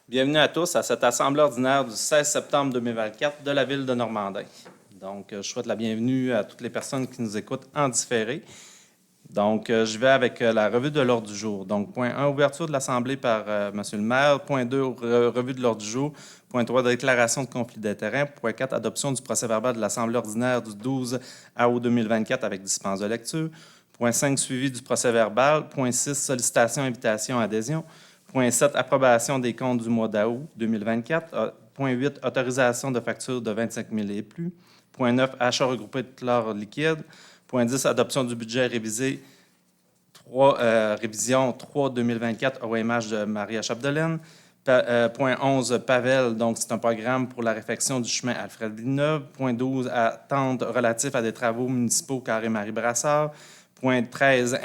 Bienvenue à tous à cette assemblée ordinaire du 16 septembre 2024 de la ville de Normandin. Donc, je souhaite la bienvenue à toutes les personnes qui nous écoutent en différé. Donc, je vais avec la revue de l'ordre du jour. Donc, point 1, ouverture de l'Assemblée par M. le maire. Point 2, revue de l'ordre du jour. Point 3, déclaration de conflit d'intérêts. Point 4, adoption du procès-verbal de l'Assemblée ordinaire du 12 août 2024 avec dispense de lecture. Point 5, suivi du procès-verbal. Point 6, sollicitation, invitation, adhésion. Point 7, approbation des comptes du mois d'août 2024. Point 8, autorisation de factures de 25 000 et plus. Point 9, achat regroupé de chlore liquide. Point 10, adoption du budget révisé. Révision 3 2024 OMH de Maria Chapdelaine. Point 11, Pavel, donc c'est un programme pour la réfection du chemin Alfred Villeneuve. Point 12, attente relatif à des travaux municipaux Carré-Marie Brassard. Point 13,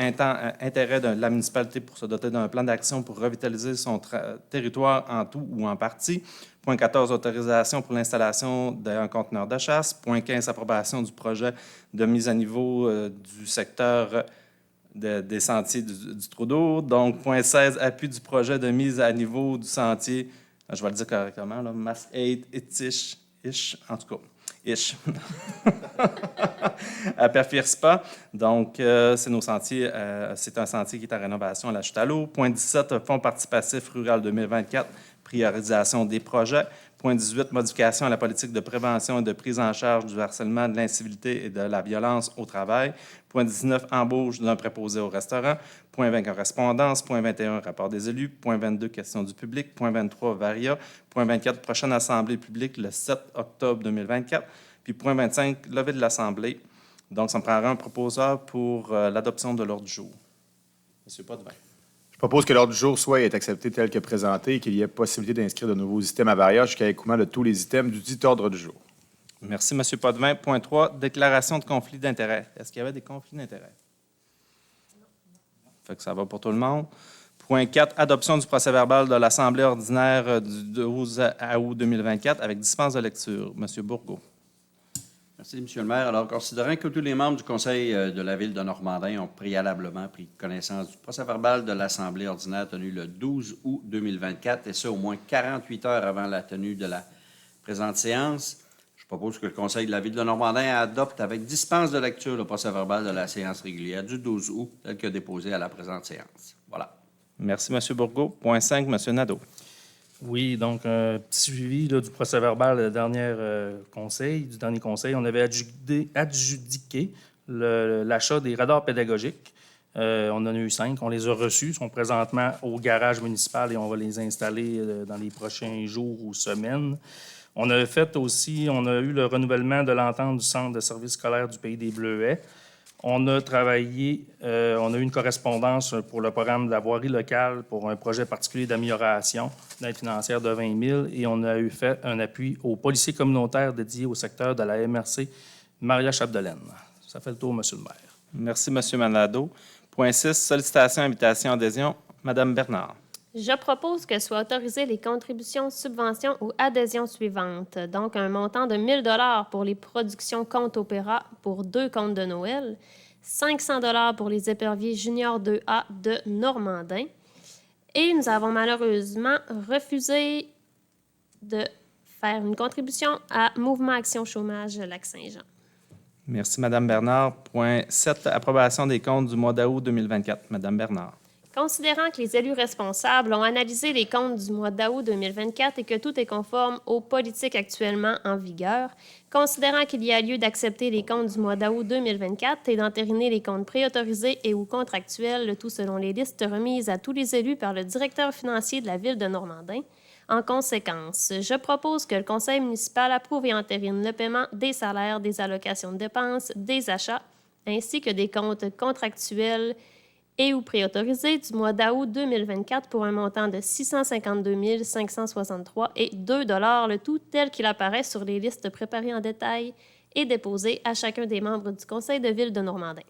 intérêt de la municipalité pour se doter d'un plan d'action pour revitaliser son territoire en tout ou en partie. Point 14, autorisation pour l'installation d'un conteneur de chasse. Point 15, approbation du projet de mise à niveau du secteur des sentiers du trou d'eau. Donc, point 16, appui du projet de mise à niveau du sentier, je vais le dire correctement, là, Mass 8, Ish, en tout cas. Ish. À Perfir-Spa. Donc, c'est nos sentiers. C'est un sentier qui est en rénovation à la Chute à l'eau. Point 17, Fonds participatif rural 2024, priorisation des projets. Point 18, modification à la politique de prévention et de prise en charge du harcèlement, de l'incivilité et de la violence au travail. Point 19, embauche d'un préposé au restaurant. Point 20, correspondance. Point 21, rapport des élus. Point 22, questions du public. Point 23, varia. Point 24, prochaine assemblée publique le 7 octobre 2024. Puis point 25, levée de l'Assemblée. Donc, ça me prendra un proposeur pour l'adoption de l'ordre du jour. Monsieur Potvin. Je propose que l'ordre du jour soit accepté tel que présenté et qu'il y ait possibilité d'inscrire de nouveaux items à variage jusqu'à l'écoulement de tous les items du dit ordre du jour. Merci, M. Potvin. Point 3, déclaration de conflit d'intérêts. Est-ce qu'il y avait des conflits d'intérêts? Non. Fait que ça va pour tout le monde. Point 4, adoption du procès-verbal de l'Assemblée ordinaire du 12 août 2024 avec dispense de lecture. M. Bourgault. Merci, M. le maire. Alors, considérant que tous les membres du Conseil de la Ville de Normandin ont préalablement pris connaissance du procès-verbal de l'Assemblée ordinaire tenue le 12 août 2024, et ce, au moins 48 heures avant la tenue de la présente séance, je propose que le Conseil de la Ville de Normandin adopte avec dispense de lecture le procès-verbal de la séance régulière du 12 août, tel que déposé à la présente séance. Voilà. Merci, M. Bourgault. Point 5, M. Nadeau. Oui, donc un petit suivi là, du procès-verbal du dernier conseil. On avait adjudiqué l'achat des radars pédagogiques. On en a eu 5. On les a reçus. Ils sont présentement au garage municipal et on va les installer dans les prochains jours ou semaines. On a eu le renouvellement de l'entente du Centre de services scolaires du Pays des Bleuets. On a eu une correspondance pour le programme de la voirie locale pour un projet particulier d'amélioration d'aide financière de 20 000 et on a eu fait un appui aux policiers communautaires dédiés au secteur de la MRC Maria Chapdelaine. Ça fait le tour, M. le maire. Merci, M. Manado. Point 6, sollicitation, invitation, adhésion. Mme Bernard. Je propose que soient autorisées les contributions, subventions ou adhésions suivantes. Donc, un montant de 1 000 $ pour les productions contes opéra pour 2 contes de Noël, 500 $ pour les éperviers junior 2A de Normandin. Et nous avons malheureusement refusé de faire une contribution à Mouvement Action Chômage Lac-Saint-Jean. Merci, Mme Bernard. Point 7, approbation des comptes du mois d'août 2024. Mme Bernard. Considérant que les élus responsables ont analysé les comptes du mois d'août 2024 et que tout est conforme aux politiques actuellement en vigueur, considérant qu'il y a lieu d'accepter les comptes du mois d'août 2024 et d'entériner les comptes préautorisés et ou contractuels, le tout selon les listes remises à tous les élus par le directeur financier de la Ville de Normandin, en conséquence, je propose que le Conseil municipal approuve et entérine le paiement des salaires, des allocations de dépenses, des achats, ainsi que des comptes contractuels et ou préautorisés du mois d'août 2024 pour un montant de 652 563 et 2 $, le tout tel qu'il apparaît sur les listes préparées en détail et déposées à chacun des membres du Conseil de Ville de Normandin.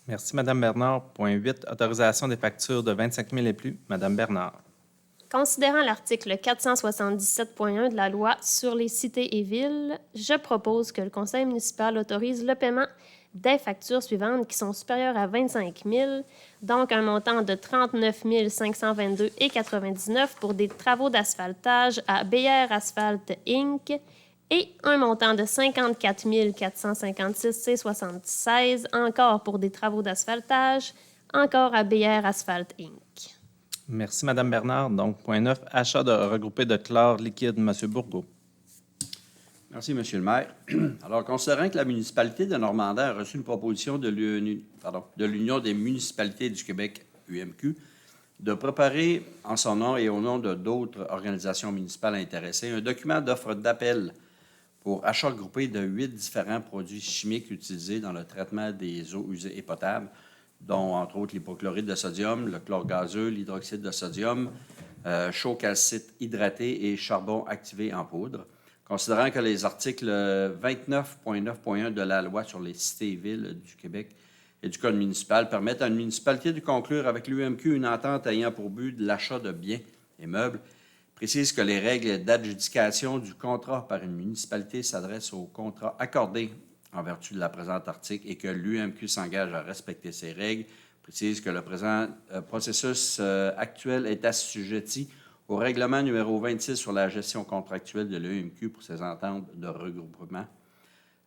Merci, Mme Bernard. Point 8, autorisation des factures de 25 000 et plus. Mme Bernard. Considérant l'article 477.1 de la loi sur les cités et villes, je propose que le Conseil municipal autorise le paiement des factures suivantes qui sont supérieures à 25 000, donc un montant de 39 522,99 pour des travaux d'asphaltage à BR Asphalt Inc. et un montant de 54 456,76 encore pour des travaux d'asphaltage, encore à BR Asphalt Inc. Merci, Mme Bernard. Donc, point 9, achat de regroupé de chlore liquide. M. Bourgault. Merci, M. le maire. Alors, considérant que la municipalité de Normandin a reçu une proposition de l'Union des municipalités du Québec, UMQ, de préparer en son nom et au nom de d'autres organisations municipales intéressées un document d'offre d'appel pour achat groupé de 8 différents produits chimiques utilisés dans le traitement des eaux usées et potables, dont, entre autres, l'hypochlorite de sodium, le chlore gazeux, l'hydroxyde de sodium, chaux calcite hydraté et charbon activé en poudre. Considérant que les articles 29.9.1 de la Loi sur les cités et villes du Québec et du Code municipal permettent à une municipalité de conclure avec l'UMQ une entente ayant pour but de l'achat de biens et meubles, précise que les règles d'adjudication du contrat par une municipalité s'adressent aux contrats accordés en vertu de la présente article et que l'UMQ s'engage à respecter ces règles, précise que le présent processus actuel est assujetti au règlement numéro 26 sur la gestion contractuelle de l'UMQ pour ses ententes de regroupement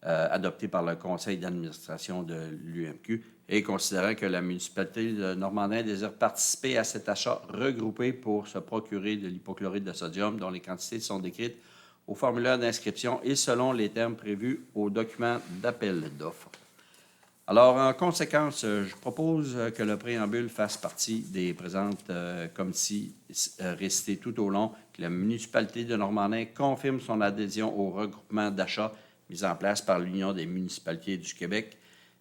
adoptées par le conseil d'administration de l'UMQ et considérant que la municipalité de Normandin désire participer à cet achat regroupé pour se procurer de l'hypochlorite de sodium dont les quantités sont décrites au formulaire d'inscription et selon les termes prévus au document d'appel d'offres. Alors, en conséquence, je propose que le préambule fasse partie des présentes comme si récité tout au long, que la municipalité de Normandin confirme son adhésion au regroupement d'achat mis en place par l'Union des municipalités du Québec,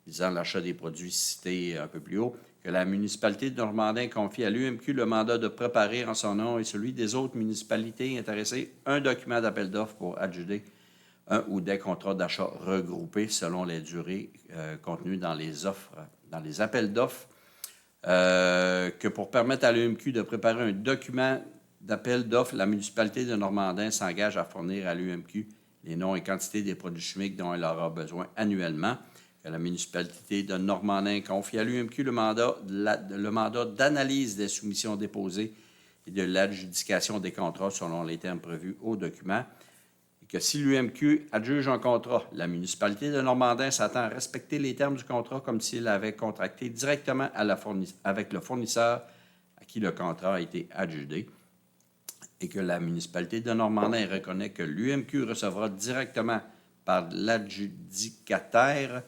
visant l'achat des produits cités un peu plus haut, que la municipalité de Normandin confie à l'UMQ le mandat de préparer en son nom et celui des autres municipalités intéressées un document d'appel d'offres pour adjuger un ou des contrats d'achat regroupés selon les durées contenues dans les offres, dans les appels d'offres, que pour permettre à l'UMQ de préparer un document d'appel d'offres, la municipalité de Normandin s'engage à fournir à l'UMQ les noms et quantités des produits chimiques dont elle aura besoin annuellement, que la municipalité de Normandin confie à l'UMQ le mandat d'analyse des soumissions déposées et de l'adjudication des contrats selon les termes prévus au document, que si l'UMQ adjuge un contrat, la municipalité de Normandin s'attend à respecter les termes du contrat comme s'il avait contracté directement avec le fournisseur à qui le contrat a été adjudé et que la municipalité de Normandin reconnaît que l'UMQ recevra directement par l'adjudicataire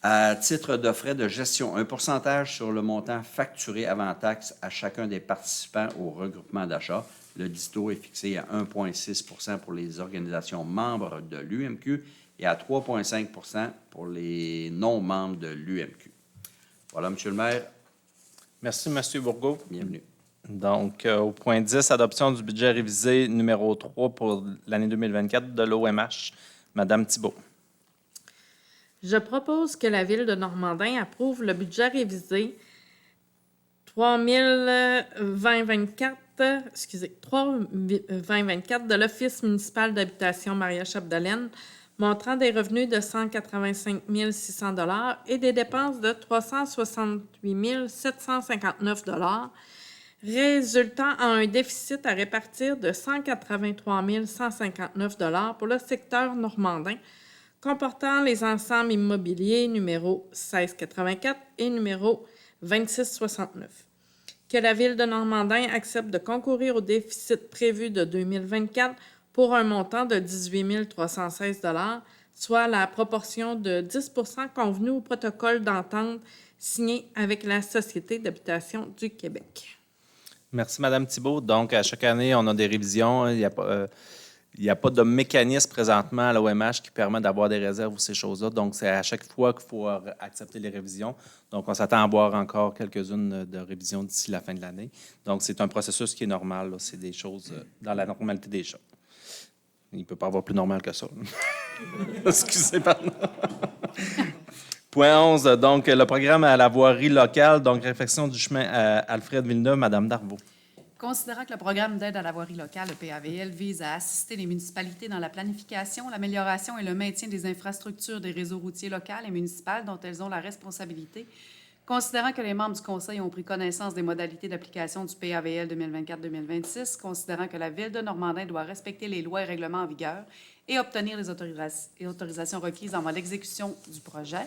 à titre de frais de gestion un pourcentage sur le montant facturé avant taxe à chacun des participants au regroupement d'achat. Le dit taux est fixé à 1,6 % pour les organisations membres de l'UMQ et à 3,5 % pour les non-membres de l'UMQ. Voilà, M. le maire. Merci, M. Bourgault. Bienvenue. Donc, au point 10, adoption du budget révisé numéro 3 pour l'année 2024 de l'OMH. Mme Thibault. Je propose que la Ville de Normandin approuve le budget révisé 3-2024 de l'Office municipal d'habitation Maria-Chapdelaine, montrant des revenus de 185 600 $ et des dépenses de 368 759 $, résultant en un déficit à répartir de 183 159 $ pour le secteur normandin, comportant les ensembles immobiliers numéro 1684 et numéro 2669. Que la Ville de Normandin accepte de concourir au déficit prévu de 2024 pour un montant de 18 316 $, soit la proportion de 10 % convenue au protocole d'entente signé avec la Société d'habitation du Québec. Merci, Mme Thibault. Donc, à chaque année, on a des révisions. Il n'y a pas de mécanisme présentement à l'OMH qui permet d'avoir des réserves ou ces choses-là. Donc, c'est à chaque fois qu'il faut accepter les révisions. Donc, on s'attend à avoir encore quelques-unes de révisions d'ici la fin de l'année. Donc, c'est un processus qui est normal, là. C'est des choses dans la normalité des choses. Il ne peut pas avoir plus normal que ça. Excusez, pardon. Point 11, donc le programme à la voirie locale, donc réfection du chemin à Alfred Villeneuve, Mme Darvaux. Considérant que le programme d'aide à la voirie locale, le PAVL, vise à assister les municipalités dans la planification, l'amélioration et le maintien des infrastructures des réseaux routiers locaux et municipaux dont elles ont la responsabilité, considérant que les membres du Conseil ont pris connaissance des modalités d'application du PAVL 2024-2026, considérant que la Ville de Normandin doit respecter les lois et règlements en vigueur et obtenir les autorisations requises en mode d'exécution du projet,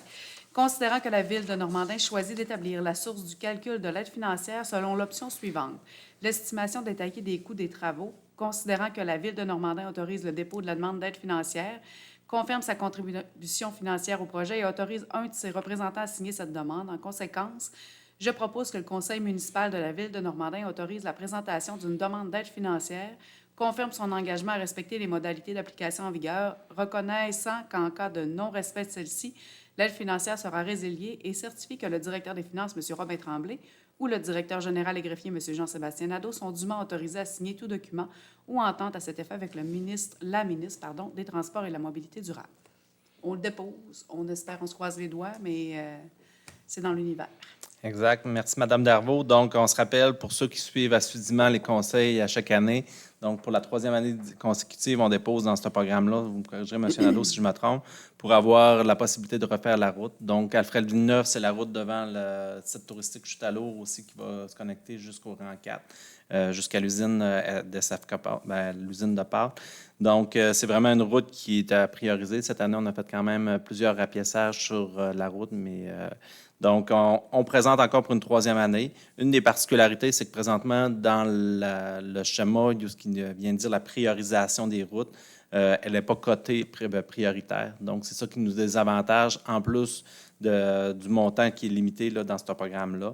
considérant que la Ville de Normandin choisit d'établir la source du calcul de l'aide financière selon l'option suivante: l'estimation détaillée des coûts des travaux, considérant que la Ville de Normandin autorise le dépôt de la demande d'aide financière, confirme sa contribution financière au projet et autorise un de ses représentants à signer cette demande. En conséquence, je propose que le Conseil municipal de la Ville de Normandin autorise la présentation d'une demande d'aide financière, confirme son engagement à respecter les modalités d'application en vigueur, reconnaissant qu'en cas de non-respect de celle-ci, l'aide financière sera résiliée et certifie que le directeur des Finances, M. Robin Tremblay, ou le directeur général et greffier, M. Jean-Sébastien Nadeau, sont dûment autorisés à signer tout document ou entente à cet effet avec la ministre des Transports et de la Mobilité durable. On le dépose, on espère, on se croise les doigts, mais c'est dans l'univers. Exact. Merci, Mme Darvaux. Donc, on se rappelle, pour ceux qui suivent assidûment les conseils à chaque année, donc pour la 3e année consécutive, on dépose dans ce programme-là, vous me corrigerez, M. Nadeau, si je me trompe, pour avoir la possibilité de refaire la route. Donc, Alfred Villeneuve, c'est la route devant le site touristique Chute-à-l'Eau aussi qui va se connecter jusqu'au rang 4, jusqu'à l'usine de SFK, l'usine de Pâques. Donc, c'est vraiment une route qui est à prioriser. Cette année, on a fait quand même plusieurs rapiessages sur la route, mais donc, on présente encore pour une 3e année. Une des particularités, c'est que présentement, dans le schéma, ce qui vient de dire la priorisation des routes, elle n'est pas cotée prioritaire. Donc, c'est ça qui nous désavantage, en plus du montant qui est limité là, dans ce programme-là.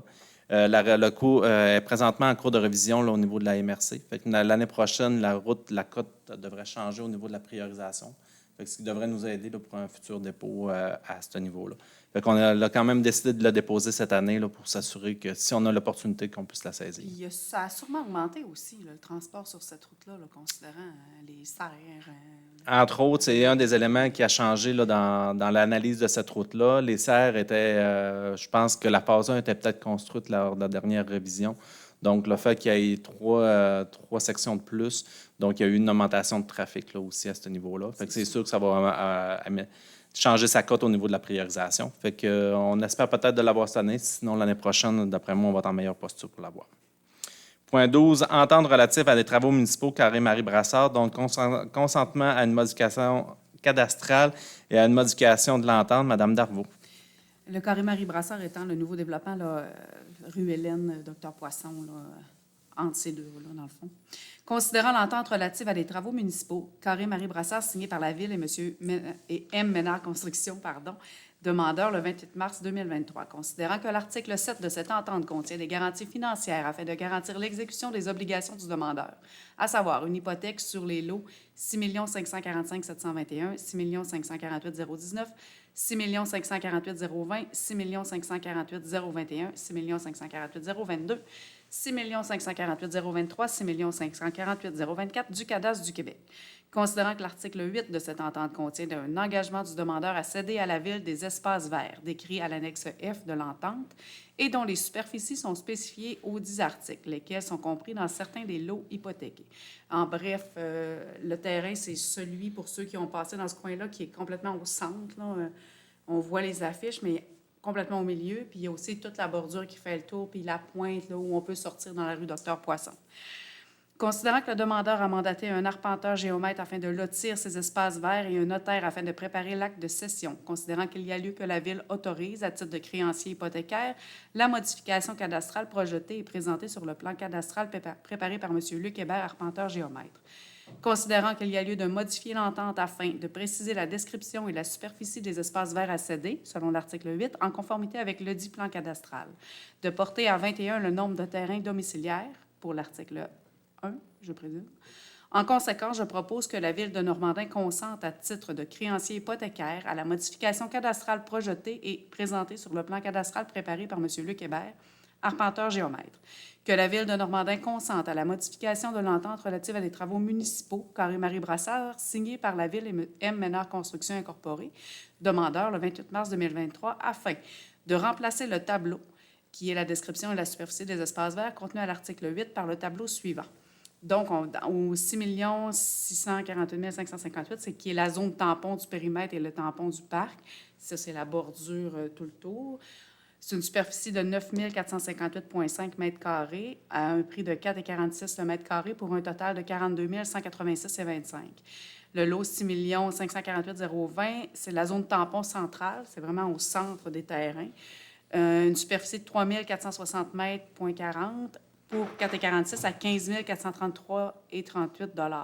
Le coût est présentement en cours de révision là, au niveau de la MRC. Fait que l'année prochaine, la cote devrait changer au niveau de la priorisation. Fait que ce qui devrait nous aider là, pour un futur dépôt à ce niveau-là. Fait qu'on a quand même décidé de le déposer cette année là, pour s'assurer que si on a l'opportunité, qu'on puisse la saisir. Puis, ça a sûrement augmenté aussi, là, le transport sur cette route-là, là, considérant les serres. Entre autres, c'est un des éléments qui a changé là, dans l'analyse de cette route-là. Les serres étaient, je pense que la phase 1 était peut-être construite lors de la dernière révision. Donc, le fait qu'il y ait trois sections de plus, donc il y a eu une augmentation de trafic là, aussi à ce niveau-là. Fait que c'est sûr que ça va changer sa cote au niveau de la priorisation. Fait que, on espère peut-être de l'avoir cette année. Sinon, l'année prochaine, d'après moi, on va être en meilleure posture pour l'avoir. Point 12, entente relative à des travaux municipaux Carré-Marie Brassard, donc consentement à une modification cadastrale et à une modification de l'entente. Madame Darvaux. Le Carré-Marie Brassard étant le nouveau développement, là, rue Hélène, Dr Poisson, là, entre ces deux, là, dans le fond. Considérant l'entente relative à des travaux municipaux, Carré-Marie Brassard, signé par la Ville et M. Ménard Construction, demandeur le 28 mars 2023. Considérant que l'article 7 de cette entente contient des garanties financières afin de garantir l'exécution des obligations du demandeur, à savoir une hypothèque sur les lots 6 545 721, 6 548 019, 6 548 020, 6 548 021, 6 548 022, 6 548 023, 6 548 024 du cadastre du Québec. Considérant que l'article 8 de cette entente contient un engagement du demandeur à céder à la Ville des espaces verts décrits à l'annexe F de l'entente et dont les superficies sont spécifiées aux 10 articles, lesquels sont compris dans certains des lots hypothéqués. En bref, le terrain, c'est celui, pour ceux qui ont passé dans ce coin-là, qui est complètement au centre, là. On voit les affiches, mais complètement au milieu. Puis il y a aussi toute la bordure qui fait le tour, puis la pointe là, où on peut sortir dans la rue Dr Poisson. Considérant que le demandeur a mandaté un arpenteur géomètre afin de lotir ces espaces verts et un notaire afin de préparer l'acte de cession, considérant qu'il y a lieu que la Ville autorise, à titre de créancier hypothécaire, la modification cadastrale projetée et présentée sur le plan cadastral préparé par M. Luc Hébert, arpenteur géomètre. Considérant qu'il y a lieu de modifier l'entente afin de préciser la description et la superficie des espaces verts à céder, selon l'article 8, en conformité avec ledit plan cadastral, de porter à 21 le nombre de terrains domiciliaires, pour l'article 1, je présume. En conséquence, je propose que la Ville de Normandin consente à titre de créancier hypothécaire à la modification cadastrale projetée et présentée sur le plan cadastral préparé par M. Luc Hébert, arpenteur géomètre. Que la Ville de Normandin consente à la modification de l'entente relative à des travaux municipaux Carré-Marie Brassard, signée par la Ville et M. Ménard Construction Incorporée, demandeur le 28 mars 2023, afin de remplacer le tableau qui est la description de la superficie des espaces verts contenue à l'article 8 par le tableau suivant. Donc, au 6 648 558, c'est qui est la zone tampon du périmètre et le tampon du parc. Ça, c'est la bordure tout le tour. C'est une superficie de 9 458,5 mètres carrés à un prix de 4,46 le mètre carré pour un total de 42 186,25. Le lot 6 548,020, c'est la zone tampon centrale. C'est vraiment au centre des terrains. Une superficie de 3 460 mètres, 40 pour 4,46 à 15 433,38 $.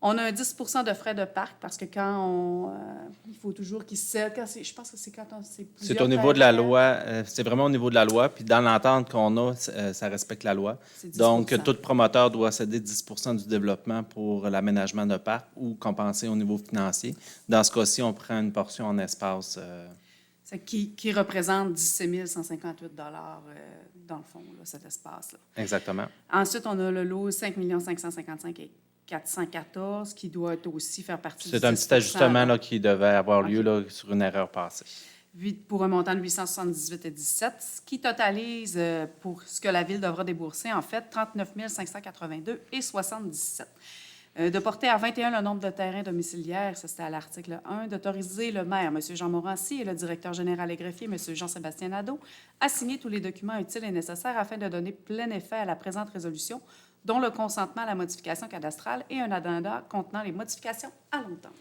On a un 10 de frais de parc parce que il faut toujours qu'ils se... Je pense que c'est quand c'est C'est au niveau de la loi, c'est vraiment au niveau de la loi. Puis dans l'entente qu'on a, ça respecte la loi. Donc, tout promoteur doit céder 10 du développement pour l'aménagement de parc ou compenser au niveau financier. Dans ce cas-ci, on prend une portion en espace. Qui représente 17 158 $ dans le fond, là, cet espace-là. Exactement. Ensuite, on a le lot 5 555 et 414 qui doit aussi faire partie du 10 C'est un petit ajustement là, qui devait avoir lieu là, sur une erreur passée. Pour un montant de 878,17, ce qui totalise pour ce que la Ville devra débourser, en fait, 39 582,77. De porter à 21 le nombre de terrains domiciliaires, ça c'était à l'article 1, d'autoriser le maire, M. Jean Morancy, et le directeur général et greffier, M. Jean-Sébastien Nadeau, à signer tous les documents utiles et nécessaires afin de donner plein effet à la présente résolution, dont le consentement à la modification cadastrale et un addenda contenant les modifications à long terme.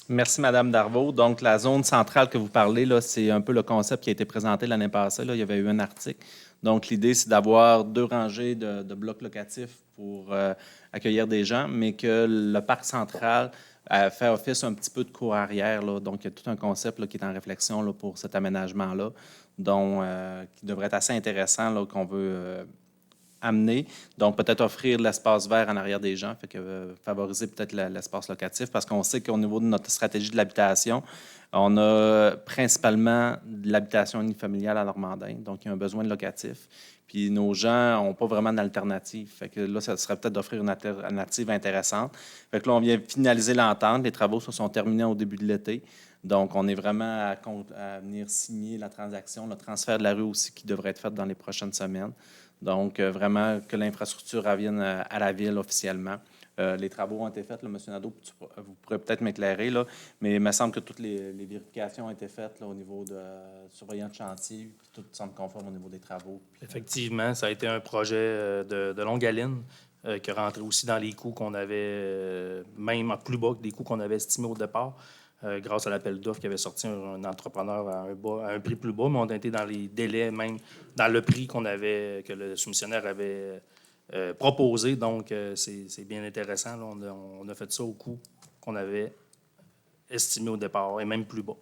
Merci, Mme Darvaux. Donc, la zone centrale que vous parlez, là, c'est un peu le concept qui a été présenté l'année passée. Là. Il y avait eu un article. Donc, l'idée, c'est d'avoir 2 rangées de blocs locatifs pour accueillir des gens, mais que le parc central fait office un petit peu de cour arrière. Là. Donc, il y a tout un concept là, qui est en réflexion là, pour cet aménagement-là, qui devrait être assez intéressant, là, qu'on veut amener. Donc, peut-être offrir de l'espace vert en arrière des gens, fait que favoriser peut-être l'espace locatif, parce qu'on sait qu'au niveau de notre stratégie de l'habitation, on a principalement de l'habitation unifamiliale à Normandin, donc il y a un besoin de locatif. Puis nos gens n'ont pas vraiment d'alternative. Fait que là, ça serait peut-être d'offrir une alternative intéressante. Fait que là, on vient finaliser l'entente. Les travaux se sont terminés au début de l'été. Donc, on est vraiment à venir signer la transaction, le transfert de la rue aussi qui devrait être fait dans les prochaines semaines. Donc, vraiment que l'infrastructure revienne à la Ville officiellement. Les travaux ont été faits, là, M. Nadeau, vous pourrez peut-être m'éclairer, là, mais il me semble que toutes les vérifications ont été faites là, au niveau de surveillant de chantier, puis tout semble conforme au niveau des travaux. Effectivement, ça a été un projet de longue haleine qui est rentré aussi dans les coûts qu'on avait, même plus bas que des coûts qu'on avait estimés au départ. Grâce à l'appel d'offres qui avait sorti un entrepreneur à un prix plus bas, mais on a été dans les délais, même dans le prix que le soumissionnaire avait proposé. Donc, c'est bien intéressant. Là, on a fait ça au coût qu'on avait estimé au départ, et même plus bas.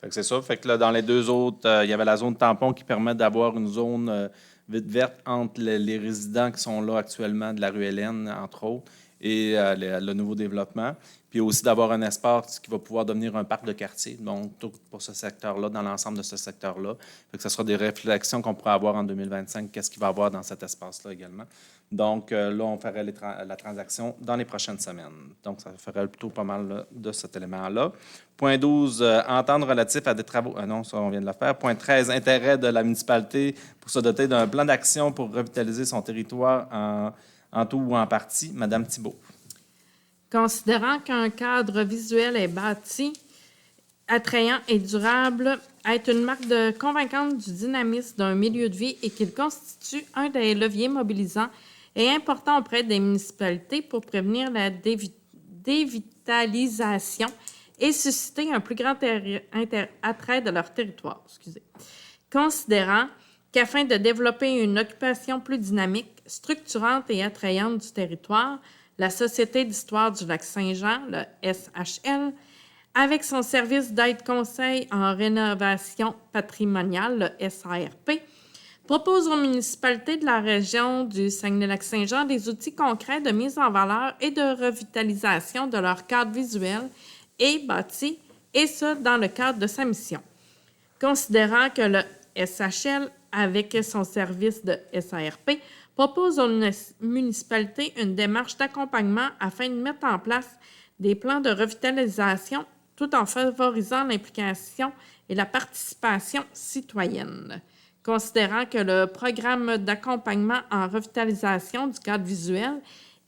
Fait que c'est ça. Fait que là, dans les deux autres, il y avait la zone tampon qui permet d'avoir une zone verte entre les résidents qui sont là actuellement de la rue Hélène, entre autres, et le nouveau développement. Puis aussi d'avoir un espace qui va pouvoir devenir un parc de quartier, donc tout pour ce secteur-là, dans l'ensemble de ce secteur-là. Fait que ce sera des réflexions qu'on pourra avoir en 2025, qu'est-ce qu'il va y avoir dans cet espace-là également. Donc là, on ferait la transaction dans les prochaines semaines. Donc, ça ferait plutôt pas mal là, de cet élément-là. Point 12, entendre relatif à des travaux... non, ça, on vient de le faire. Point 13, intérêt de la municipalité pour se doter d'un plan d'action pour revitaliser son territoire en tout ou en partie. Madame Thibault. Considérant qu'un cadre visuel est bâti, attrayant et durable, est une marque convaincante du dynamisme d'un milieu de vie et qu'il constitue un des leviers mobilisants et importants auprès des municipalités pour prévenir la dévitalisation et susciter un plus grand attrait de leur territoire. Considérant qu'afin de développer une occupation plus dynamique, structurante et attrayante du territoire, la Société d'histoire du Lac-Saint-Jean, le SHL, avec son service d'aide-conseil en rénovation patrimoniale, le SARP, propose aux municipalités de la région du Saguenay-Lac-Saint-Jean des outils concrets de mise en valeur et de revitalisation de leur cadre visuel et bâti, et ce, dans le cadre de sa mission. Considérant que le SHL, avec son service de SARP, propose aux municipalités une démarche d'accompagnement afin de mettre en place des plans de revitalisation tout en favorisant l'implication et la participation citoyenne. considérant que le programme d'accompagnement en revitalisation du cadre visuel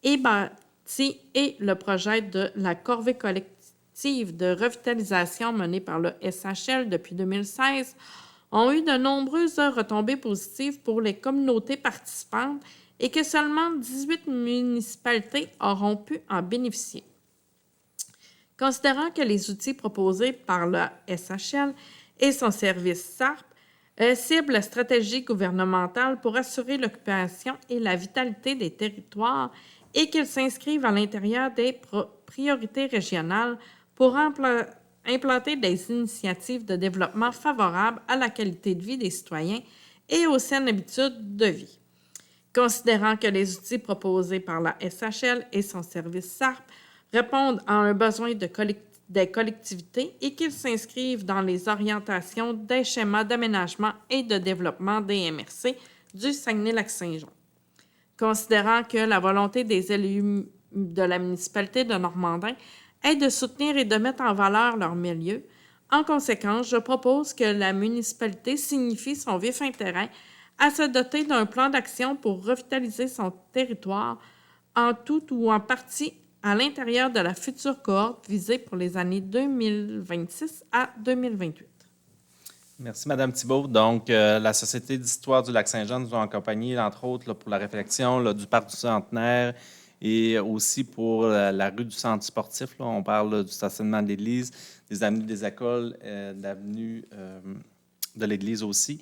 et bâti et le projet de la corvée collective de revitalisation menée par le SHL depuis 2016 ont eu de nombreuses retombées positives pour les communautés participantes et que seulement 18 municipalités auront pu en bénéficier. Considérant que les outils proposés par le SHL et son service SARP ciblent la stratégie gouvernementale pour assurer l'occupation et la vitalité des territoires et qu'ils s'inscrivent à l'intérieur des priorités régionales pour implanter des initiatives de développement favorables à la qualité de vie des citoyens et aux saines habitudes de vie. Considérant que les outils proposés par la SHL et son service SARP répondent à un besoin des collectivités et qu'ils s'inscrivent dans les orientations des schémas d'aménagement et de développement des MRC du Saguenay-Lac-Saint-Jean. Considérant que la volonté des élus de la municipalité de Normandin est de soutenir et de mettre en valeur leur milieu, en conséquence, je propose que la municipalité signifie son vif intérêt à se doter d'un plan d'action pour revitaliser son territoire en tout ou en partie à l'intérieur de la future cohorte visée pour les années 2026 à 2028. Merci, Mme Thibault. Donc, la Société d'histoire du Lac-Saint-Jean nous a accompagnés, entre autres, là, pour la réflexion là, du parc du Centenaire et aussi pour la rue du Centre sportif. Là. On parle là, du stationnement de l'Église, des avenues des écoles, de l'avenue de l'Église aussi.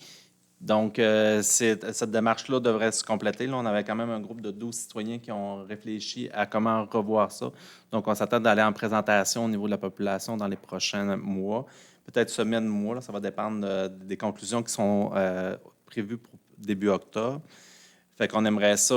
Donc, cette démarche-là devrait se compléter. Là, on avait quand même un groupe de 12 citoyens qui ont réfléchi à comment revoir ça. Donc, on s'attend d'aller en présentation au niveau de la population dans les prochains mois, peut-être semaines, mois. Là, ça va dépendre des conclusions qui sont prévues pour début octobre. Fait qu'on aimerait ça,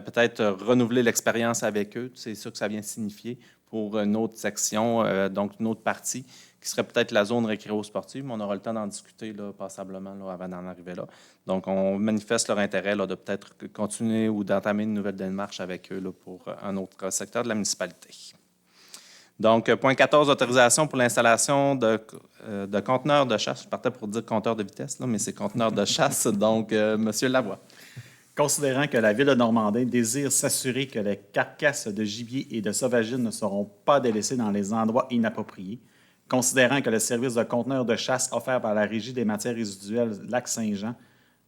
peut-être renouveler l'expérience avec eux. C'est ça que ça vient signifier pour une autre section, donc une autre partie, qui serait peut-être la zone récréo-sportive, mais on aura le temps d'en discuter là, passablement là, avant d'en arriver là. Donc, on manifeste leur intérêt là, de peut-être continuer ou d'entamer une nouvelle démarche avec eux là, pour un autre secteur de la municipalité. Donc, point 14, autorisation pour l'installation de conteneurs de chasse. Je partais pour dire compteur de vitesse, là, mais c'est conteneurs de chasse. Donc, M. Lavoie. Considérant que la Ville de Normandin désire s'assurer que les carcasses de gibier et de sauvagines ne seront pas délaissées dans les endroits inappropriés, considérant que le service de conteneurs de chasse offert par la Régie des matières résiduelles Lac-Saint-Jean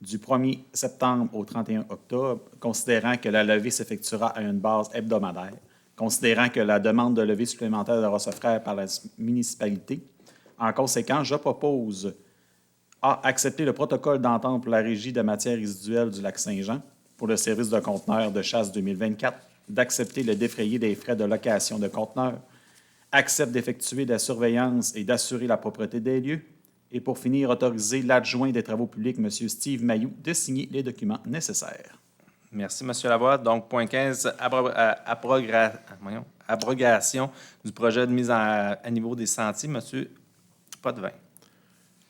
du 1er septembre au 31 octobre, considérant que la levée s'effectuera à une base hebdomadaire, considérant que la demande de levée supplémentaire devra se faire par la municipalité. En conséquence, je propose A. Accepter le protocole d'entente pour la Régie des matières résiduelles du Lac-Saint-Jean pour le service de conteneurs de chasse 2024, d'accepter le défrayé des frais de location de conteneurs, accepte d'effectuer la surveillance et d'assurer la propreté des lieux, et pour finir, autoriser l'adjoint des travaux publics, M. Steve Mailloux, de signer les documents nécessaires. Merci, M. Lavoie. Donc, point 15, abrogation du projet de mise à niveau des sentiers. M. Potvin.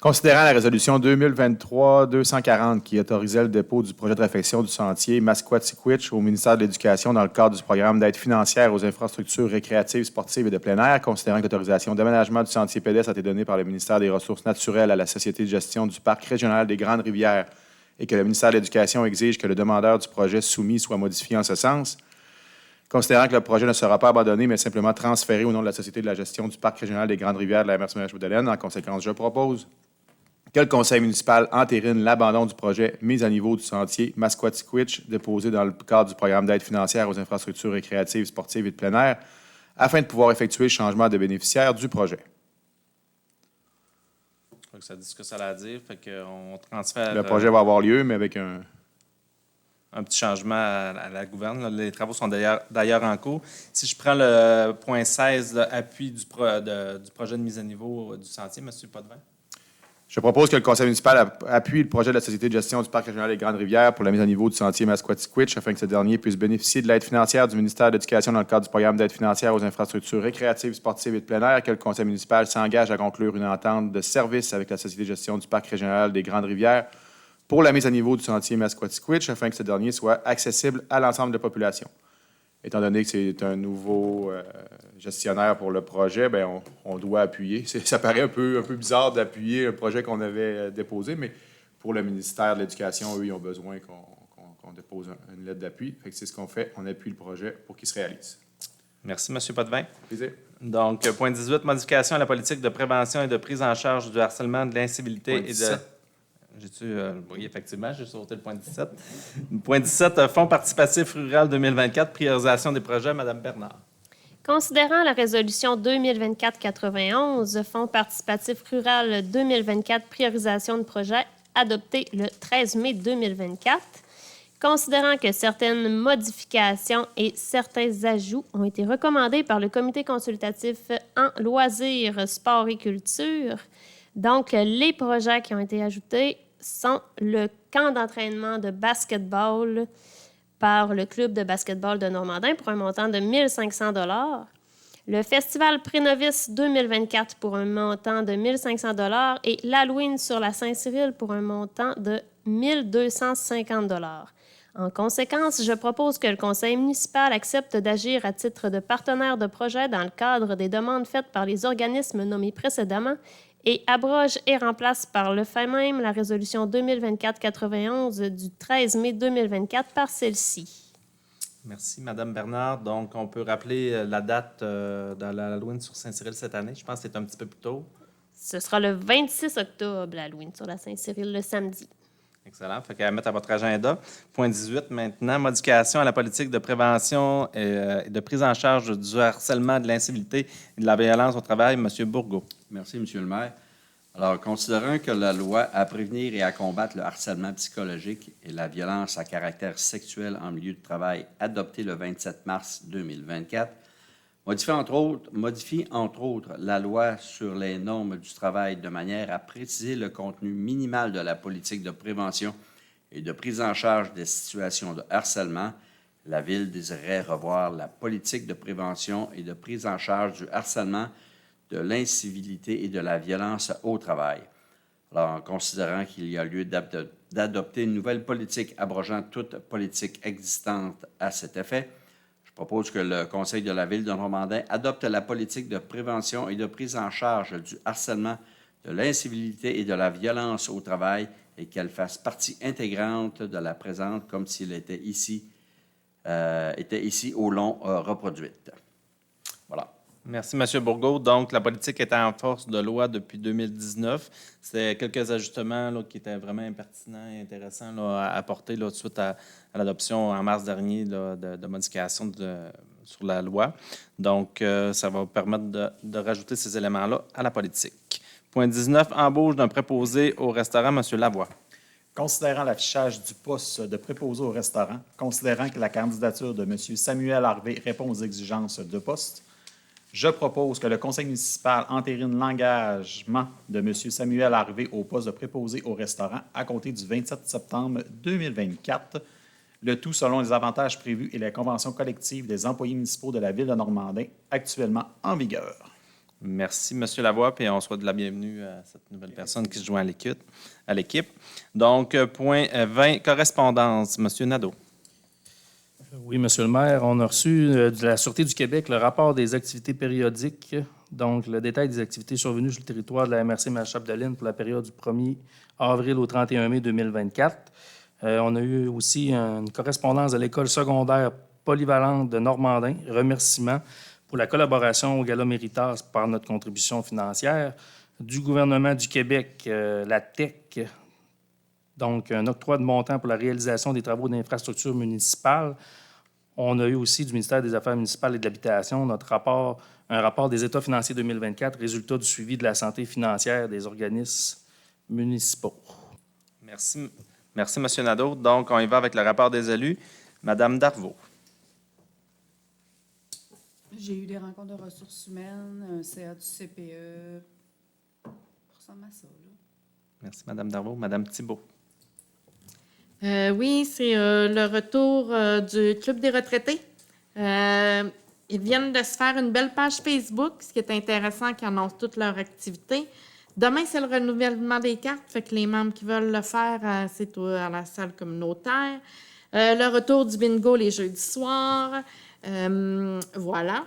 Considérant la résolution 2023-240 qui autorisait le dépôt du projet de réfection du sentier Masquatiquitch au ministère de l'Éducation dans le cadre du programme d'aide financière aux infrastructures récréatives, sportives et de plein air, considérant que l'autorisation d'aménagement du sentier pédestre a été donnée par le ministère des Ressources naturelles à la Société de gestion du parc régional des Grandes Rivières et que le ministère de l'Éducation exige que le demandeur du projet soumis soit modifié en ce sens, considérant que le projet ne sera pas abandonné, mais simplement transféré au nom de la Société de la gestion du parc régional des Grandes Rivières de la MRC-Marie-Chapdelaine, en conséquence, je propose que le conseil municipal entérine l'abandon du projet mise à niveau du sentier Masquatiquitch déposé dans le cadre du programme d'aide financière aux infrastructures récréatives, sportives et de plein air afin de pouvoir effectuer le changement de bénéficiaire du projet. Je crois que ça dit ce que ça a à dire. Fait qu'on transfère... Le projet va avoir lieu, mais avec un petit changement à la gouverne. Là. Les travaux sont d'ailleurs en cours. Si je prends le point 16, là, appui du projet de mise à niveau du sentier, M. Potvin. Je propose que le conseil municipal appuie le projet de la Société de gestion du parc régional des Grandes Rivières pour la mise à niveau du sentier Masquatiquitch afin que ce dernier puisse bénéficier de l'aide financière du ministère de l'Éducation dans le cadre du programme d'aide financière aux infrastructures récréatives, sportives et de plein air, que le conseil municipal s'engage à conclure une entente de service avec la Société de gestion du parc régional des Grandes Rivières pour la mise à niveau du sentier Masquatiquitch afin que ce dernier soit accessible à l'ensemble de la population. Étant donné que c'est un nouveau gestionnaire pour le projet, on doit appuyer. Ça paraît un peu bizarre d'appuyer un projet qu'on avait déposé, mais pour le ministère de l'Éducation, eux, ils ont besoin qu'on dépose une lettre d'appui. Fait que c'est ce qu'on fait. On appuie le projet pour qu'il se réalise. Merci, M. Potvin. Plaisir. Donc, point 18, modification à la politique de prévention et de prise en charge du harcèlement, de l'incivilité Point et de... 17. Oui, effectivement, j'ai sauté le point 17. Point 17, Fonds participatif rural 2024, priorisation des projets, Mme Bernard. Considérant la résolution 2024-91, Fonds participatif rural 2024, priorisation de projets, adoptée le 13 mai 2024, considérant que certaines modifications et certains ajouts ont été recommandés par le Comité consultatif en loisirs, sport et culture. Donc, les projets qui ont été ajoutés sont le camp d'entraînement de basketball par le club de basketball de Normandin pour un montant de 1 500 $, le festival Prénovice 2024 pour un montant de 1 500 $ et l'Halloween sur la Saint-Cyril pour un montant de 1 250 $. En conséquence, je propose que le conseil municipal accepte d'agir à titre de partenaire de projet dans le cadre des demandes faites par les organismes nommés précédemment et abroge et remplace par le fait même la résolution 2024-91 du 13 mai 2024 par celle-ci. Merci, Mme Bernard. Donc, on peut rappeler la date de l'Halloween sur Saint-Cyril cette année. Je pense que c'est un petit peu plus tôt. Ce sera le 26 octobre, l'Halloween sur la Saint-Cyril, le samedi. Excellent. Fait qu'à mettre à votre agenda. Point 18 maintenant, modification à la politique de prévention et de prise en charge du harcèlement, de l'incivilité et de la violence au travail. M. Bourgault. Merci, M. le maire. Alors, considérant que la loi à prévenir et à combattre le harcèlement psychologique et la violence à caractère sexuel en milieu de travail, adoptée le 27 mars 2024, modifie entre autres la loi sur les normes du travail de manière à préciser le contenu minimal de la politique de prévention et de prise en charge des situations de harcèlement. La Ville désirerait revoir la politique de prévention et de prise en charge du harcèlement, de l'incivilité et de la violence au travail. Alors, en considérant qu'il y a lieu d'adopter une nouvelle politique abrogeant toute politique existante à cet effet, je propose que le Conseil de la Ville de Normandin adopte la politique de prévention et de prise en charge du harcèlement, de l'incivilité et de la violence au travail et qu'elle fasse partie intégrante de la présente comme s'il était ici au long reproduite. Voilà. Merci, M. Bourgault. Donc, la politique était en force de loi depuis 2019. C'était quelques ajustements là, qui étaient vraiment impertinents et intéressants là, à apporter là, suite à l'adoption en mars dernier là, de modifications sur la loi. Donc, ça va permettre de rajouter ces éléments-là à la politique. Point 19, embauche d'un préposé au restaurant, M. Lavoie. Considérant l'affichage du poste de préposé au restaurant, considérant que la candidature de M. Samuel Harvey répond aux exigences de poste, je propose que le conseil municipal entérine l'engagement de M. Samuel Harvey au poste de préposé au restaurant à compter du 27 septembre 2024, le tout selon les avantages prévus et les conventions collectives des employés municipaux de la Ville de Normandin actuellement en vigueur. Merci, M. Lavoie, puis on souhaite de la bienvenue à cette nouvelle personne qui se joint à l'équipe. Donc, point 20, correspondance, M. Nadeau. Oui, Monsieur le maire, on a reçu de la Sûreté du Québec le rapport des activités périodiques, donc le détail des activités survenues sur le territoire de la MRC Malchapdelaine pour la période du 1er avril au 31 mai 2024. On a eu aussi une correspondance de l'École secondaire polyvalente de Normandin, remerciements pour la collaboration au Gala Méritas par notre contribution financière, du gouvernement du Québec, la TEC, donc un octroi de montant pour la réalisation des travaux d'infrastructure municipale. On a eu aussi du ministère des Affaires municipales et de l'Habitation un rapport des états financiers 2024, résultat du suivi de la santé financière des organismes municipaux. Merci, M. Nadeau. Donc, on y va avec le rapport des élus. Mme Darvaux. J'ai eu des rencontres de ressources humaines, un CA du CPE. Ça ressemble à ça, là. Merci, Mme Darvaux. Mme Thibault. Oui, c'est le retour du Club des retraités. Ils viennent de se faire une belle page Facebook, ce qui est intéressant, qui annonce toutes leurs activités. Demain, c'est le renouvellement des cartes, fait que les membres qui veulent le faire, c'est à la salle communautaire. Le retour du bingo les jeudis soirs. Voilà.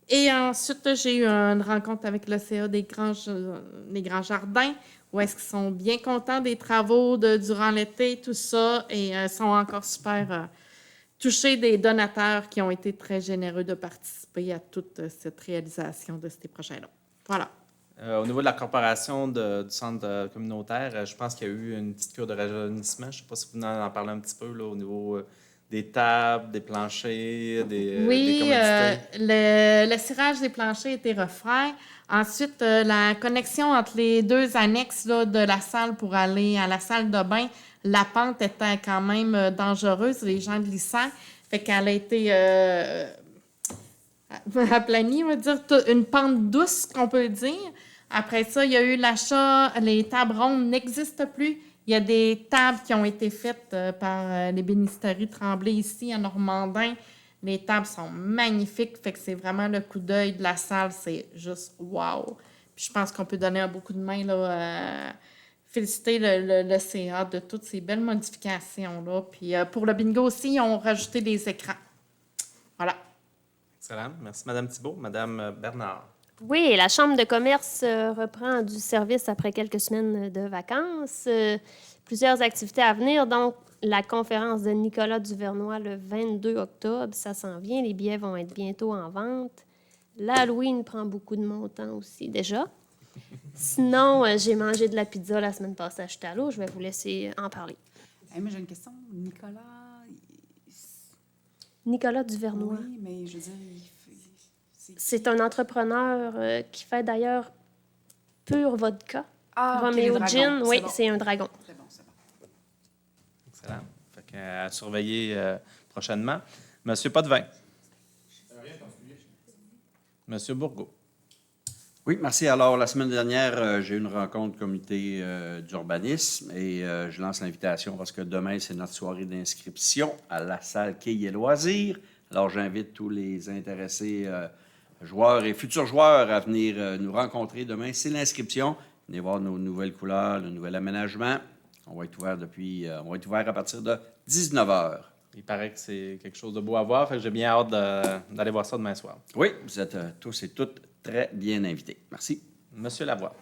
Et ensuite, j'ai eu une rencontre avec le CA des Grands Jardins où est-ce qu'ils sont bien contents des travaux durant l'été, tout ça, et sont encore super touchés des donateurs qui ont été très généreux de participer à toute cette réalisation de ces projets-là. Voilà. Au niveau de la corporation du centre communautaire, je pense qu'il y a eu une petite cure de rajeunissement. Je ne sais pas si vous en parlez un petit peu là, au niveau des tables, des planchers, des Oui, commodités. le cirage des planchers a été refait. Ensuite, la connexion entre les deux annexes là, de la salle pour aller à la salle de bain, la pente était quand même dangereuse, les gens glissaient. Fait qu'elle a été aplanie, on va dire, une pente douce, qu'on peut dire. Après ça, il y a eu l'achat, les tables rondes n'existent plus. Il y a des tables qui ont été faites par l'ébénisterie Tremblay ici, à Normandin. Les tables sont magnifiques, fait que c'est vraiment le coup d'œil de la salle, c'est juste wow. Puis je pense qu'on peut donner un beau coup de main, là, féliciter le CA de toutes ces belles modifications-là. Puis pour le bingo aussi, ils ont rajouté des écrans. Voilà. Excellent. Merci, Mme Thibault. Mme Bernard. Oui, la Chambre de commerce reprend du service après quelques semaines de vacances. Plusieurs activités à venir, donc la conférence de Nicolas Duvernois le 22 octobre, ça s'en vient. Les billets vont être bientôt en vente. L'Halloween prend beaucoup de mon temps aussi déjà. Sinon, j'ai mangé de la pizza la semaine passée à Chutalo. Je vais vous laisser en parler. Hey, mais j'ai une question. Nicolas, Nicolas Duvernois. oui, mais je veux dire, C'est un entrepreneur qui fait d'ailleurs Pur Vodka. Ah, ok, les Romeo dragons, Gin, c'est oui, bon. c'est un dragon. C'est bon, c'est bon. Excellent. Fait que, à surveiller prochainement. Monsieur Potvin. Monsieur Bourgault. Oui, merci. Alors, la semaine dernière, j'ai eu une rencontre comité d'urbanisme et je lance l'invitation parce que demain, c'est notre soirée d'inscription à la salle Quai et Loisirs. Alors, j'invite tous les intéressés, joueurs et futurs joueurs, à venir nous rencontrer demain. C'est l'inscription. Venez voir nos nouvelles couleurs, le nouvel aménagement. On va être ouvert à partir de 19h. Il paraît que c'est quelque chose de beau à voir, fait que j'ai bien hâte d'aller voir ça demain soir. Oui, vous êtes tous et toutes très bien invités. Merci. Monsieur Lavoie.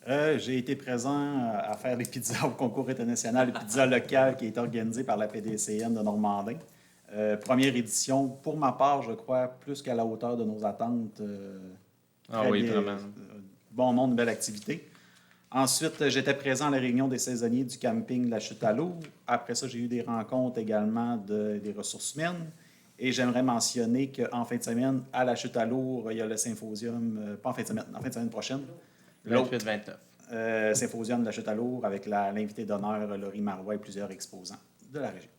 J'ai été présent à faire les pizzas au concours international de pizza locale qui est organisé par la PDCN de Normandin. Première édition, pour ma part, je crois, plus qu'à la hauteur de nos attentes. Très Oui, bien, vraiment. bon nombre de belles activités. Ensuite, j'étais présent à la réunion des saisonniers du camping La Chute à l'eau. Après ça, j'ai eu des rencontres également des ressources humaines. Et j'aimerais mentionner qu'en fin de semaine, à La Chute à l'eau, il y a le symposium, pas en fin de semaine prochaine. 28-29. Symposium de La Chute à l'eau avec l'invité d'honneur, Laurie Marois et plusieurs exposants de la région.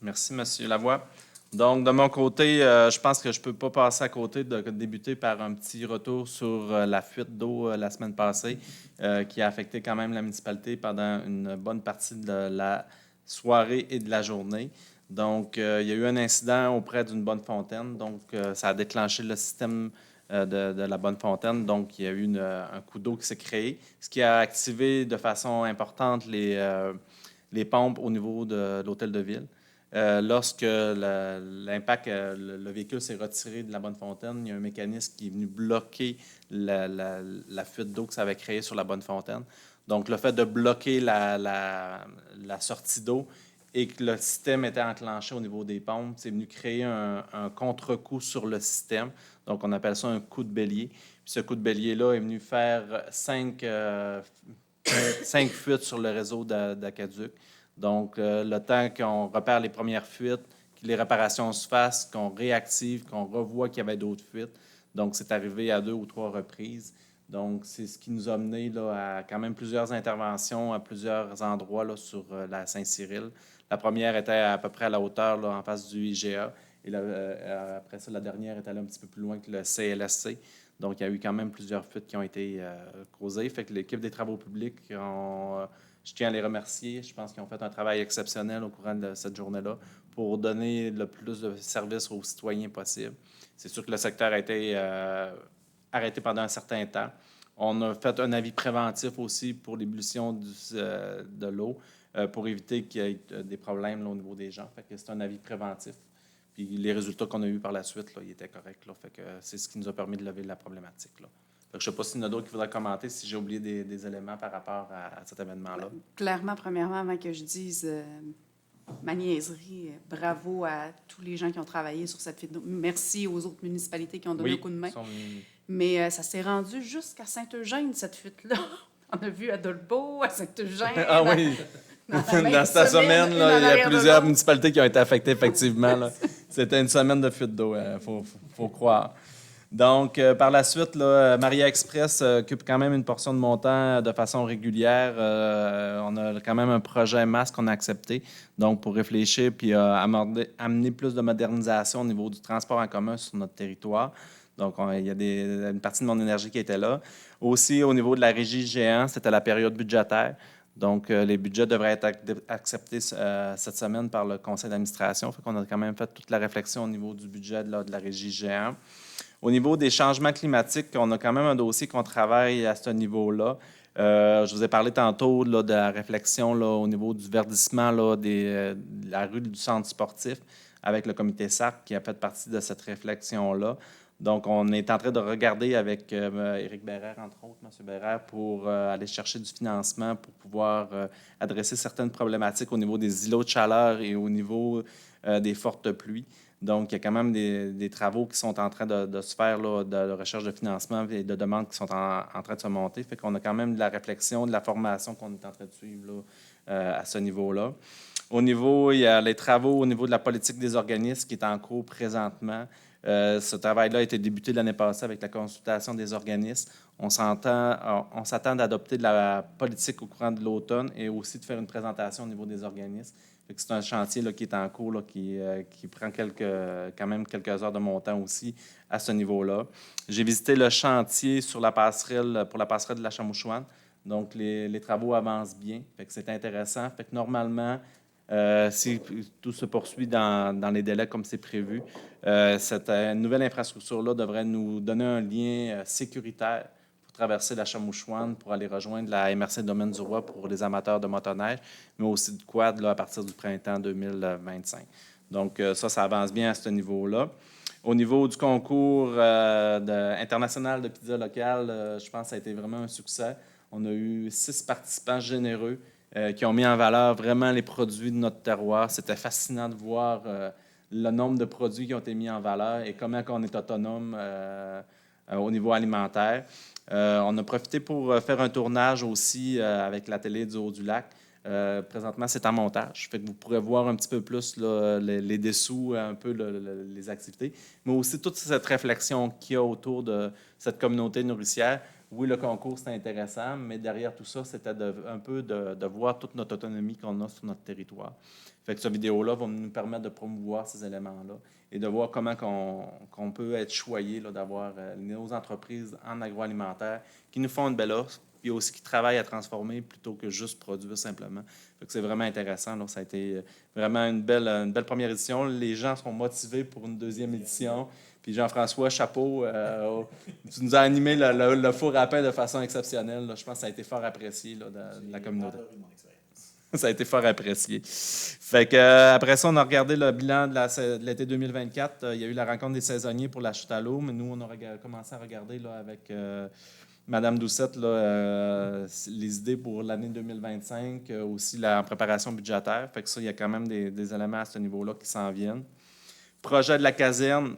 Merci, Monsieur Lavoie. Donc, de mon côté, je pense que je ne peux pas passer à côté de débuter par un petit retour sur la fuite d'eau la semaine passée qui a affecté quand même la municipalité pendant une bonne partie de la soirée et de la journée. Donc, il y a eu un incident auprès d'une bonne fontaine. Donc, ça a déclenché le système de la bonne fontaine. Donc, il y a eu un coup d'eau qui s'est créé, ce qui a activé de façon importante les pompes au niveau de l'hôtel de ville. Lorsque l'impact, le véhicule s'est retiré de la bonne fontaine, il y a un mécanisme qui est venu bloquer la fuite d'eau que ça avait créée sur la bonne fontaine. Donc, le fait de bloquer la sortie d'eau et que le système était enclenché au niveau des pompes, c'est venu créer un contre-coup sur le système. Donc, on appelle ça un coup de bélier. Puis ce coup de bélier-là est venu faire 5 fuites sur le réseau d'Aqueduc. Donc, le temps qu'on repère les premières fuites, que les réparations se fassent, qu'on réactive, qu'on revoit qu'il y avait d'autres fuites. Donc, c'est arrivé à 2 ou 3 reprises. Donc, c'est ce qui nous a mené là, à quand même plusieurs interventions à plusieurs endroits là, sur la Saint-Cyril. La première était à peu près à la hauteur, là, en face du IGA. Et après ça, la dernière était allée un petit peu plus loin que le CLSC. Donc, il y a eu quand même plusieurs fuites qui ont été causées. Fait que l'équipe des travaux publics je tiens à les remercier. Je pense qu'ils ont fait un travail exceptionnel au courant de cette journée-là pour donner le plus de services aux citoyens possible. C'est sûr que le secteur a été arrêté pendant un certain temps. On a fait un avis préventif aussi pour l'ébullition de l'eau pour éviter qu'il y ait des problèmes là, au niveau des gens. Fait que c'est un avis préventif. Puis les résultats qu'on a eus par la suite, là, ils étaient corrects. Là. Fait que c'est ce qui nous a permis de lever la problématique. Là. Fait que je ne sais pas s'il y en a d'autres qui voudraient commenter si j'ai oublié des éléments par rapport à cet événement-là. Clairement, premièrement, avant que je dise ma niaiserie, bravo à tous les gens qui ont travaillé sur cette fuite d'eau. Merci aux autres municipalités qui ont donné un coup de main. Mais ça s'est rendu jusqu'à Saint-Eugène, cette fuite-là. On a vu à Dolbeau, à Saint-Eugène. Ah oui! Dans la même Dans cette semaine, une là, en il y a arrière de plusieurs l'autre. municipalités qui ont été affectées, effectivement. Là. C'était une semaine de fuite d'eau, il faut croire. Donc, par la suite, là, Maria Express occupe quand même une portion de montant de façon régulière. On a quand même un projet MAS qu'on a accepté, donc pour réfléchir puis amener plus de modernisation au niveau du transport en commun sur notre territoire. Donc, il y a une partie de mon énergie qui était là. Aussi, au niveau de la régie géant, c'était la période budgétaire. Donc, les budgets devraient être acceptés cette semaine par le conseil d'administration. Fait qu'on a quand même fait toute la réflexion au niveau du budget de la régie géant. Au niveau des changements climatiques, on a quand même un dossier qu'on travaille à ce niveau-là. Je vous ai parlé tantôt là, de la réflexion là, au niveau du verdissement là, de la rue du centre sportif avec le comité SARC qui a fait partie de cette réflexion-là. Donc, on est en train de regarder avec Éric Bérère, entre autres, M. Bérère, pour aller chercher du financement pour pouvoir adresser certaines problématiques au niveau des îlots de chaleur et au niveau des fortes pluies. Donc, il y a quand même des travaux qui sont en train de se faire, là, de recherche de financement et de demandes qui sont en train de se monter. Fait qu'on a quand même de la réflexion, de la formation qu'on est en train de suivre là, à ce niveau-là. Au niveau, il y a les travaux au niveau de la politique des organismes qui est en cours présentement. Ce travail-là a été débuté l'année passée avec la consultation des organismes. On s'attend d'adopter de la politique au courant de l'automne et aussi de faire une présentation au niveau des organismes. C'est un chantier là, qui est en cours, là, qui prend quand même quelques heures de mon temps aussi à ce niveau-là. J'ai visité le chantier pour la passerelle de la Chamouchouane. Donc, les travaux avancent bien. Fait que c'est intéressant. Fait que normalement, si tout se poursuit dans les délais comme c'est prévu, cette nouvelle infrastructure-là devrait nous donner un lien sécuritaire pour traverser la Chamouchouane, pour aller rejoindre la MRC Domaine du Roi pour les amateurs de motoneige, mais aussi de quad là, à partir du printemps 2025. Donc, ça avance bien à ce niveau-là. Au niveau du concours international de pizza locale, je pense que ça a été vraiment un succès. On a eu 6 participants généreux qui ont mis en valeur vraiment les produits de notre terroir. C'était fascinant de voir le nombre de produits qui ont été mis en valeur et comment on est autonome au niveau alimentaire. On a profité pour faire un tournage aussi avec la télé du Haut-du-Lac. Présentement, c'est en montage. Fait que vous pourrez voir un petit peu plus là, les dessous, un peu les activités, mais aussi toute cette réflexion qu'il y a autour de cette communauté nourricière. Oui, le concours, c'était intéressant, mais derrière tout ça, c'était un peu de voir toute notre autonomie qu'on a sur notre territoire. Fait que cette vidéo-là va nous permettre de promouvoir ces éléments-là et de voir comment qu'on peut être choyé là, d'avoir nos entreprises en agroalimentaire qui nous font une belle offre, puis aussi qui travaillent à transformer plutôt que juste produire simplement. Fait que c'est vraiment intéressant. Là. Ça a été vraiment une belle première édition. Les gens sont motivés pour une deuxième édition. Puis Jean-François, chapeau, tu nous as animé le four à pain de façon exceptionnelle. Là. Je pense que ça a été fort apprécié là, de la communauté. Ça a été fort apprécié. Fait que, après ça, on a regardé le bilan de l'été 2024. Il y a eu la rencontre des saisonniers pour la chute à l'eau, mais nous, on a commencé à regarder là, avec Mme Doucette là, les idées pour l'année 2025, aussi en préparation budgétaire. Fait que ça, il y a quand même des éléments à ce niveau-là qui s'en viennent. Projet de la caserne.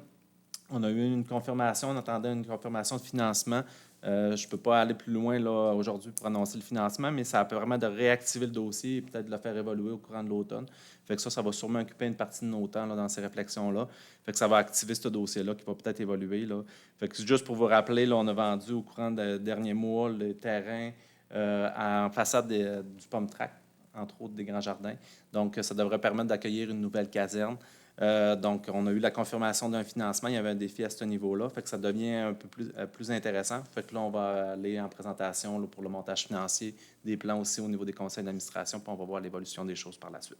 On a eu une confirmation, on attendait une confirmation de financement. Je ne peux pas aller plus loin là, aujourd'hui pour annoncer le financement, mais ça permet de réactiver le dossier et peut-être de le faire évoluer au courant de l'automne. Fait que ça va sûrement occuper une partie de nos temps là, dans ces réflexions-là. Fait que ça va activer ce dossier-là qui va peut-être évoluer. Là. Fait que juste pour vous rappeler, là, on a vendu au courant des derniers mois le terrain en façade du Pomme Tract, entre autres des Grands Jardins. Donc, ça devrait permettre d'accueillir une nouvelle caserne. Donc, on a eu la confirmation d'un financement. Il y avait un défi à ce niveau-là. Fait que ça devient un peu plus intéressant. Fait que là, on va aller en présentation là, pour le montage financier, des plans aussi au niveau des conseils d'administration, puis on va voir l'évolution des choses par la suite.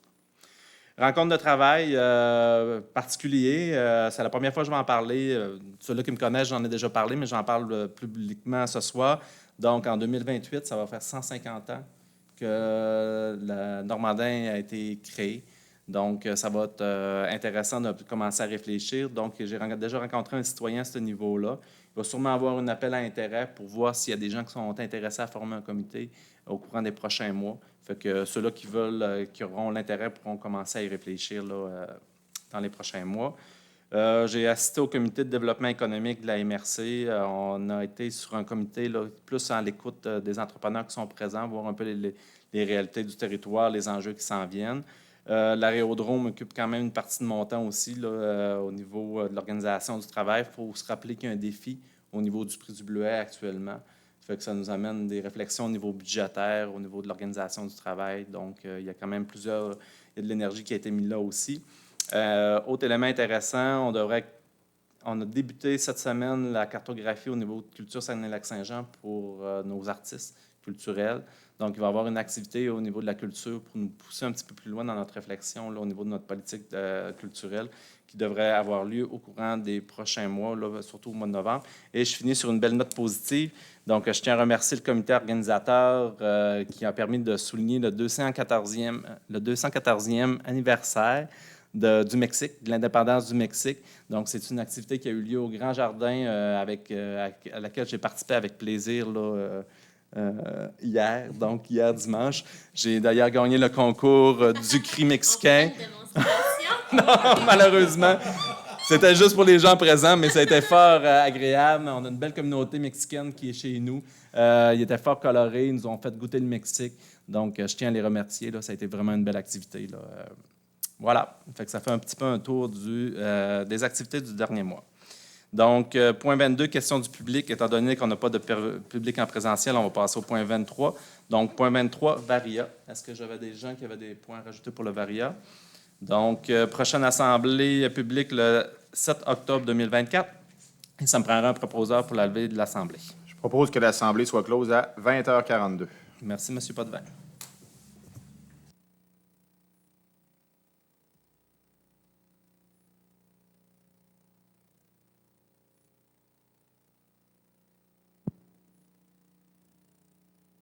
Rencontre de travail particulier. C'est la première fois que je vais en parler. Ceux-là qui me connaissent, j'en ai déjà parlé, mais j'en parle publiquement ce soir. Donc, en 2028, ça va faire 150 ans que le Normandin a été créé. Donc, ça va être intéressant de commencer à réfléchir. Donc, j'ai déjà rencontré un citoyen à ce niveau-là. Il va sûrement avoir un appel à intérêt pour voir s'il y a des gens qui sont intéressés à former un comité au courant des prochains mois. Fait que ceux-là qui veulent, qui auront l'intérêt pourront commencer à y réfléchir là, dans les prochains mois. J'ai assisté au comité de développement économique de la MRC. On a été sur un comité là, plus à l'écoute des entrepreneurs qui sont présents, voir un peu les réalités du territoire, les enjeux qui s'en viennent. L'aérodrome occupe quand même une partie de mon temps aussi là, au niveau de l'organisation du travail. Il faut se rappeler qu'il y a un défi au niveau du prix du bleuet actuellement. Ça fait que ça nous amène des réflexions au niveau budgétaire, au niveau de l'organisation du travail. Donc, il y a quand même il y a de l'énergie qui a été mise là aussi. Autre élément intéressant, on a débuté cette semaine la cartographie au niveau de Culture Saguenay-Lac-Saint-Jean pour nos artistes culturels. Donc, il va y avoir une activité au niveau de la culture pour nous pousser un petit peu plus loin dans notre réflexion là, au niveau de notre politique culturelle qui devrait avoir lieu au courant des prochains mois, là, surtout au mois de novembre. Et je finis sur une belle note positive. Donc, je tiens à remercier le comité organisateur qui a permis de souligner le 214e anniversaire du Mexique, de l'indépendance du Mexique. Donc, c'est une activité qui a eu lieu au Grand Jardin à laquelle j'ai participé avec plaisir là, hier dimanche. J'ai d'ailleurs gagné le concours du cri mexicain. Non, malheureusement. C'était juste pour les gens présents, mais ça a été fort agréable. On a une belle communauté mexicaine qui est chez nous. Ils étaient fort colorés, ils nous ont fait goûter le Mexique. Donc, je tiens à les remercier. Là. Ça a été vraiment une belle activité. Là. Voilà. Fait que ça fait un petit peu un tour des activités du dernier mois. Donc, point 22, question du public. Étant donné qu'on n'a pas de public en présentiel, on va passer au point 23. Donc, point 23, Varia. Est-ce que j'avais des gens qui avaient des points à rajouter pour le Varia? Donc, prochaine assemblée publique le 7 octobre 2024. Et ça me prendra un proposeur pour la levée de l'assemblée. Je propose que l'Assemblée soit close à 20h42. Merci, M. Potvin.